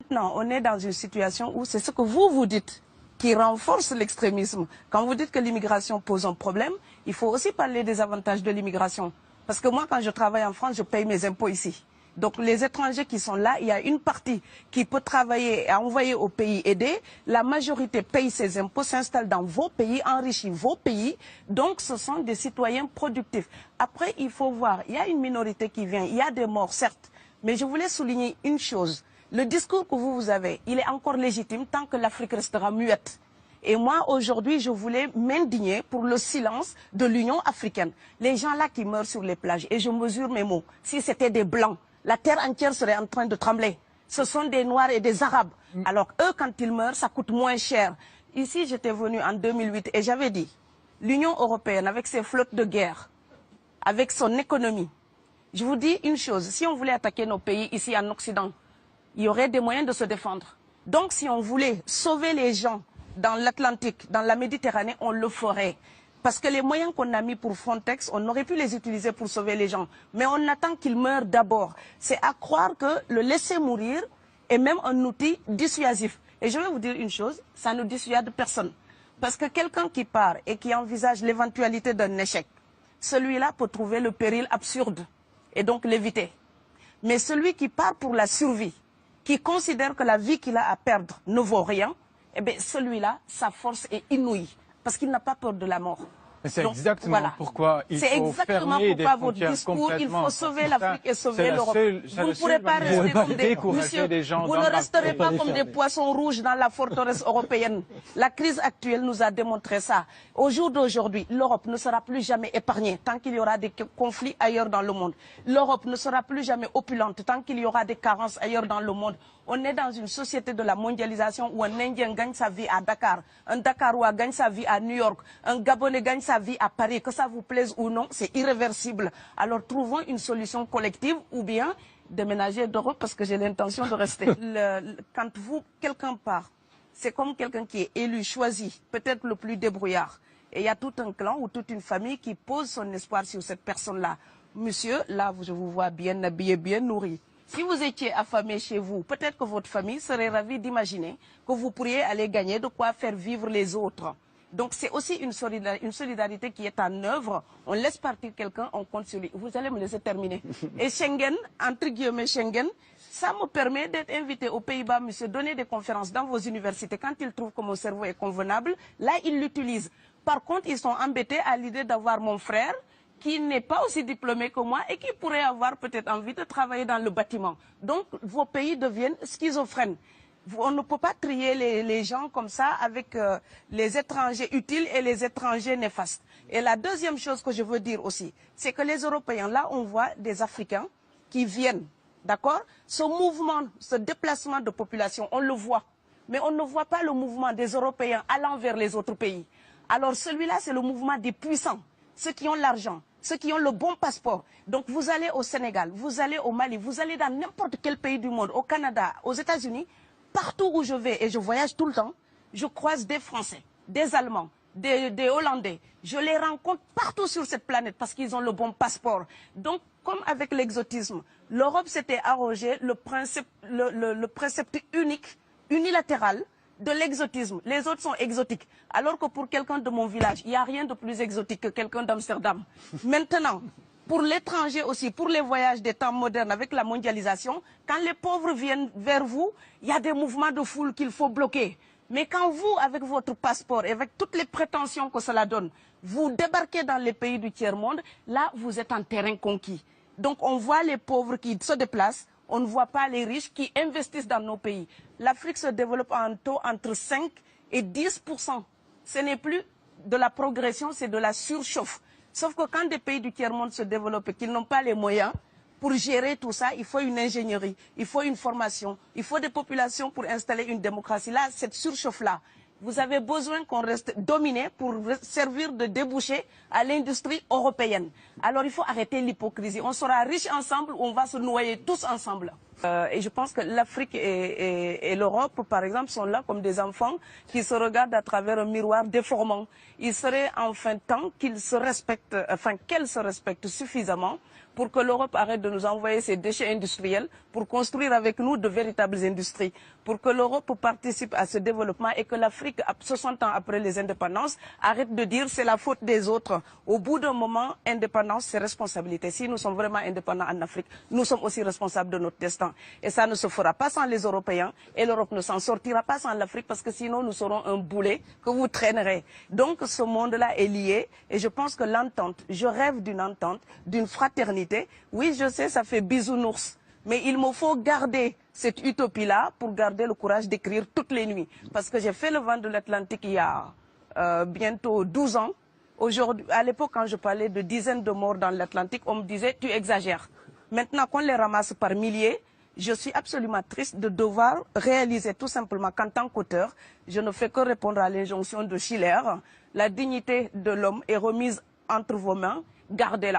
maintenant, on est dans une situation où c'est ce que vous dites qui renforce l'extrémisme. Quand vous dites que l'immigration pose un problème, il faut aussi parler des avantages de l'immigration. Parce que moi, quand je travaille en France, je paye mes impôts ici. Donc les étrangers qui sont là, il y a une partie qui peut travailler et envoyer au pays aidé. La majorité paye ses impôts, s'installe dans vos pays, enrichit vos pays. Donc ce sont des citoyens productifs. Après, il faut voir, il y a une minorité qui vient, il y a des morts, certes. Mais je voulais souligner une chose. Le discours que vous avez, il est encore légitime tant que l'Afrique restera muette. Et moi, aujourd'hui, je voulais m'indigner pour le silence de l'Union africaine. Les gens là qui meurent sur les plages, et je mesure mes mots, si c'était des Blancs, la terre entière serait en train de trembler. Ce sont des Noirs et des Arabes. Alors eux, quand ils meurent, ça coûte moins cher. Ici, j'étais venu en 2008 et j'avais dit, l'Union européenne, avec ses flottes de guerre, avec son économie, je vous dis une chose, si on voulait attaquer nos pays ici en Occident, il y aurait des moyens de se défendre. Donc si on voulait sauver les gens dans l'Atlantique, dans la Méditerranée, on le ferait. Parce que les moyens qu'on a mis pour Frontex, on aurait pu les utiliser pour sauver les gens. Mais on attend qu'ils meurent d'abord. C'est à croire que le laisser mourir est même un outil dissuasif. Et je vais vous dire une chose, ça ne dissuade personne. Parce que quelqu'un qui part et qui envisage l'éventualité d'un échec, celui-là peut trouver le péril absurde et donc l'éviter. Mais celui qui part pour la survie, qui considère que la vie qu'il a à perdre ne vaut rien, eh bien celui-là, sa force est inouïe. Parce qu'il n'a pas peur de la mort. C'est exactement pourquoi il faut fermer des frontières complètement. Il faut sauver l'Afrique et sauver l'Europe. Vous ne pourrez pas rester comme vous ne resterez pas comme des poissons rouges dans la forteresse européenne. La crise actuelle nous a démontré ça. Au jour d'aujourd'hui, l'Europe ne sera plus jamais épargnée tant qu'il y aura des conflits ailleurs dans le monde. L'Europe ne sera plus jamais opulente tant qu'il y aura des carences ailleurs dans le monde. On est dans une société de la mondialisation où un Indien gagne sa vie à Dakar, un Dakarois gagne sa vie à New York, un Gabonais gagne sa vie à Paris. Que ça vous plaise ou non, c'est irréversible. Alors trouvons une solution collective ou bien déménager d'Europe parce que j'ai l'intention de rester. Quand quelqu'un part, c'est comme quelqu'un qui est élu, choisi, peut-être le plus débrouillard. Et il y a tout un clan ou toute une famille qui pose son espoir sur cette personne-là. Monsieur, là, je vous vois bien habillé, bien nourri. Si vous étiez affamé chez vous, peut-être que votre famille serait ravie d'imaginer que vous pourriez aller gagner de quoi faire vivre les autres. Donc c'est aussi une solidarité qui est en œuvre. On laisse partir quelqu'un, on compte sur lui. Vous allez me laisser terminer. Et Schengen, entre guillemets Schengen, ça me permet d'être invité aux Pays-Bas, monsieur, donner des conférences dans vos universités. Quand ils trouvent que mon cerveau est convenable, là, ils l'utilisent. Par contre, ils sont embêtés à l'idée d'avoir mon frère, qui n'est pas aussi diplômé que moi et qui pourrait avoir peut-être envie de travailler dans le bâtiment. Donc, vos pays deviennent schizophrènes. On ne peut pas trier les gens comme ça avec les étrangers utiles et les étrangers néfastes. Et la deuxième chose que je veux dire aussi, c'est que les Européens, là, on voit des Africains qui viennent, d'accord? Ce mouvement, ce déplacement de population, on le voit. Mais on ne voit pas le mouvement des Européens allant vers les autres pays. Alors celui-là, c'est le mouvement des puissants, ceux qui ont l'argent, ceux qui ont le bon passeport. Donc vous allez au Sénégal, vous allez au Mali, vous allez dans n'importe quel pays du monde, au Canada, aux États-Unis, partout où je vais, et je voyage tout le temps, je croise des Français, des Allemands, des Hollandais. Je les rencontre partout sur cette planète parce qu'ils ont le bon passeport. Donc, comme avec l'exotisme, l'Europe s'était arrogé le précepte unique, unilatéral, de l'exotisme. Les autres sont exotiques. Alors que pour quelqu'un de mon village, il n'y a rien de plus exotique que quelqu'un d'Amsterdam. Maintenant, pour l'étranger aussi, pour les voyages des temps modernes avec la mondialisation, quand les pauvres viennent vers vous, il y a des mouvements de foule qu'il faut bloquer. Mais quand vous, avec votre passeport et avec toutes les prétentions que cela donne, vous débarquez dans les pays du tiers-monde, là, vous êtes en terrain conquis. Donc, on voit les pauvres qui se déplacent, on ne voit pas les riches qui investissent dans nos pays. L'Afrique se développe en taux entre 5 et 10%. Ce n'est plus de la progression, c'est de la surchauffe. Sauf que quand des pays du tiers-monde se développent et qu'ils n'ont pas les moyens pour gérer tout ça, il faut une ingénierie, il faut une formation, il faut des populations pour installer une démocratie. Là, cette surchauffe-là, vous avez besoin qu'on reste dominé pour servir de débouché à l'industrie européenne. Alors il faut arrêter l'hypocrisie. On sera riches ensemble ou on va se noyer tous ensemble. Et je pense que l'Afrique et l'Europe, par exemple, sont là comme des enfants qui se regardent à travers un miroir déformant. Il serait enfin temps qu'ils se respectent, enfin qu'elles se respectent suffisamment pour que l'Europe arrête de nous envoyer ses déchets industriels pour pour construire avec nous de véritables industries, pour que l'Europe participe à ce développement et que l'Afrique, 60 ans après les indépendances, arrête de dire c'est la faute des autres. Au bout d'un moment, indépendance, c'est responsabilité. Si nous sommes vraiment indépendants en Afrique, nous sommes aussi responsables de notre destin. Et ça ne se fera pas sans les Européens et l'Europe ne s'en sortira pas sans l'Afrique parce que sinon nous serons un boulet que vous traînerez. Donc ce monde-là est lié et je pense que l'entente, je rêve d'une entente, d'une fraternité. Oui, je sais, ça fait bisounours. Mais il me faut garder cette utopie-là pour garder le courage d'écrire toutes les nuits. Parce que j'ai fait le vent de l'Atlantique il y a bientôt 12 ans. Aujourd'hui, à l'époque, quand je parlais de dizaines de morts dans l'Atlantique, on me disait « tu exagères ». Maintenant qu'on les ramasse par milliers, je suis absolument triste de devoir réaliser tout simplement qu'en tant qu'auteur, je ne fais que répondre à l'injonction de Schiller. La dignité de l'homme est remise entre vos mains, gardez-la.